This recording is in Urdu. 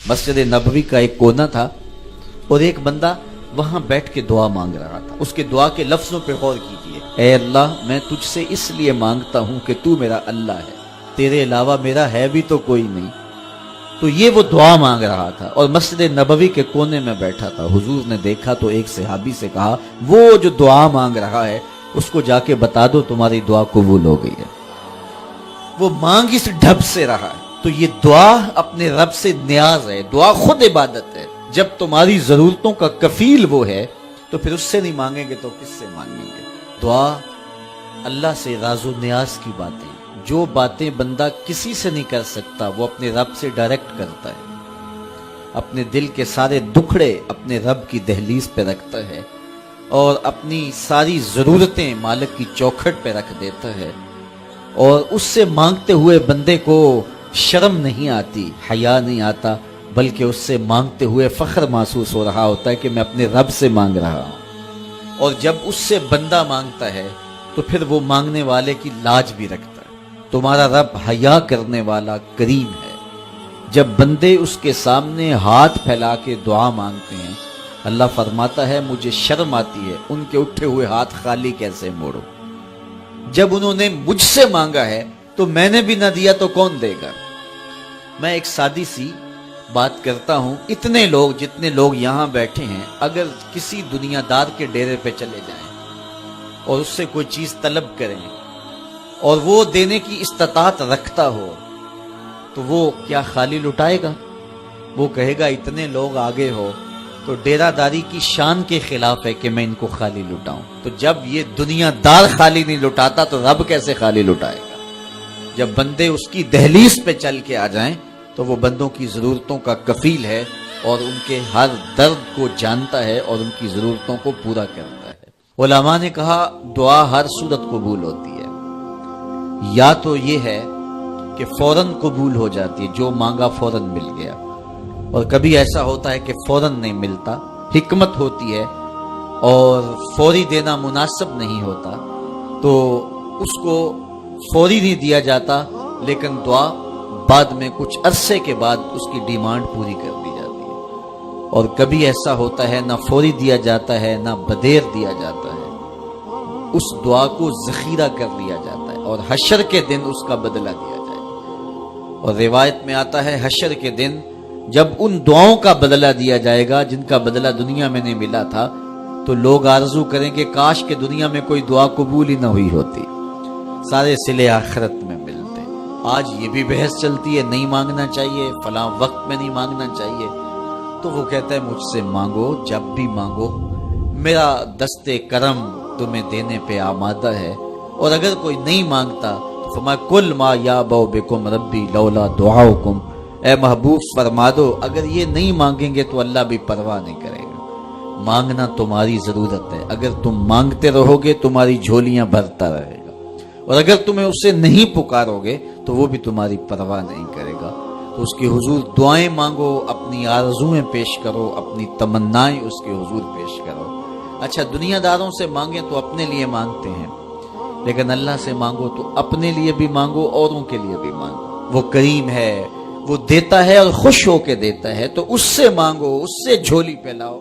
مسجد نبوی کا ایک کونا تھا اور ایک بندہ وہاں بیٹھ کے دعا مانگ رہا تھا۔ اس کے دعا کے لفظوں پہ غور کیجئے۔ اے اللہ، میں تجھ سے اس لیے مانگتا ہوں کہ تو میرا اللہ ہے، تیرے علاوہ میرا ہے بھی تو کوئی نہیں۔ تو یہ وہ دعا مانگ رہا تھا اور مسجد نبوی کے کونے میں بیٹھا تھا۔ حضور نے دیکھا تو ایک صحابی سے کہا، وہ جو دعا مانگ رہا ہے اس کو جا کے بتا دو تمہاری دعا قبول ہو گئی ہے۔ وہ مانگ اس ڈھب سے رہا ہے۔ تو یہ دعا اپنے رب سے نیاز ہے، دعا خود عبادت ہے۔ جب تمہاری ضرورتوں کا کفیل وہ ہے تو پھر اس سے نہیں مانگیں گے تو کس سے مانگیں گے؟ دعا اللہ سے راز و نیاز کی باتیں، جو باتیں بندہ کسی سے نہیں کر سکتا وہ اپنے رب سے ڈائریکٹ کرتا ہے۔ اپنے دل کے سارے دکھڑے اپنے رب کی دہلیز پہ رکھتا ہے اور اپنی ساری ضرورتیں مالک کی چوکھٹ پہ رکھ دیتا ہے، اور اس سے مانگتے ہوئے بندے کو شرم نہیں آتی، حیا نہیں آتا، بلکہ اس سے مانگتے ہوئے فخر محسوس ہو رہا ہوتا ہے کہ میں اپنے رب سے مانگ رہا ہوں۔ اور جب اس سے بندہ مانگتا ہے تو پھر وہ مانگنے والے کی لاج بھی رکھتا ہے۔ تمہارا رب حیا کرنے والا کریم ہے۔ جب بندے اس کے سامنے ہاتھ پھیلا کے دعا مانگتے ہیں، اللہ فرماتا ہے مجھے شرم آتی ہے ان کے اٹھے ہوئے ہاتھ خالی کیسے موڑو۔ جب انہوں نے مجھ سے مانگا ہے تو میں نے بھی نہ دیا تو کون دے گا؟ میں ایک سادی سی بات کرتا ہوں، اتنے لوگ جتنے لوگ یہاں بیٹھے ہیں اگر کسی دنیا دار کے ڈیرے پہ چلے جائیں اور اس سے کوئی چیز طلب کریں اور وہ دینے کی استطاعت رکھتا ہو تو وہ کیا خالی لٹائے گا؟ وہ کہے گا اتنے لوگ آگے ہو تو ڈیرہ داری کی شان کے خلاف ہے کہ میں ان کو خالی لٹاؤں۔ تو جب یہ دنیا دار خالی نہیں لٹاتا تو رب کیسے خالی لٹائے گا؟ جب بندے اس کی دہلیز پہ چل کے آ جائیں تو وہ بندوں کی ضرورتوں کا کفیل ہے اور ان کے ہر درد کو جانتا ہے اور ان کی ضرورتوں کو پورا کرتا ہے۔ علماء نے کہا دعا ہر صورت قبول ہوتی ہے، یا تو یہ ہے کہ فوراً قبول ہو جاتی ہے، جو مانگا فوراً مل گیا، اور کبھی ایسا ہوتا ہے کہ فوراً نہیں ملتا، حکمت ہوتی ہے اور فوری دینا مناسب نہیں ہوتا تو اس کو فوری نہیں دیا جاتا، لیکن دعا بعد میں کچھ عرصے کے بعد اس کی ڈیمانڈ پوری کر دی جاتی ہے۔ اور کبھی ایسا ہوتا ہے نہ فوری دیا جاتا ہے نہ بدیر دیا جاتا ہے، اس دعا کو ذخیرہ کر لیا جاتا ہے اور حشر کے دن اس کا بدلہ دیا جائے گا۔ اور روایت میں آتا ہے حشر کے دن جب ان دعاؤں کا بدلہ دیا جائے گا جن کا بدلہ دنیا میں نہیں ملا تھا تو لوگ آرزو کریں کہ کاش کہ دنیا میں کوئی دعا قبول ہی نہ ہوئی ہوتی، سارے صلے آخرت میں ملتے۔ آج یہ بھی بحث چلتی ہے نہیں مانگنا چاہیے، فلاں وقت میں نہیں مانگنا چاہیے، تو وہ کہتا ہے مجھ سے مانگو جب بھی مانگو، میرا دست کرم تمہیں دینے پہ آمادہ ہے۔ اور اگر کوئی نہیں مانگتا تو فرمایا کل ما یابو بکم ربی لولا دعاؤکم، اے محبوب فرما دو اگر یہ نہیں مانگیں گے تو اللہ بھی پرواہ نہیں کرے گا۔ مانگنا تمہاری ضرورت ہے، اگر تم مانگتے رہو گے تمہاری جھولیاں بھرتا رہے گا، اور اگر تمہیں اسے نہیں پکارو گے تو وہ بھی تمہاری پرواہ نہیں کرے گا۔ تو اس کے حضور دعائیں مانگو، اپنی آرزویں پیش کرو، اپنی تمنائیں اس کے حضور پیش کرو۔ اچھا دنیا داروں سے مانگیں تو اپنے لیے مانگتے ہیں، لیکن اللہ سے مانگو تو اپنے لیے بھی مانگو، اوروں کے لیے بھی مانگو۔ وہ کریم ہے، وہ دیتا ہے اور خوش ہو کے دیتا ہے، تو اس سے مانگو، اس سے جھولی پھیلاؤ۔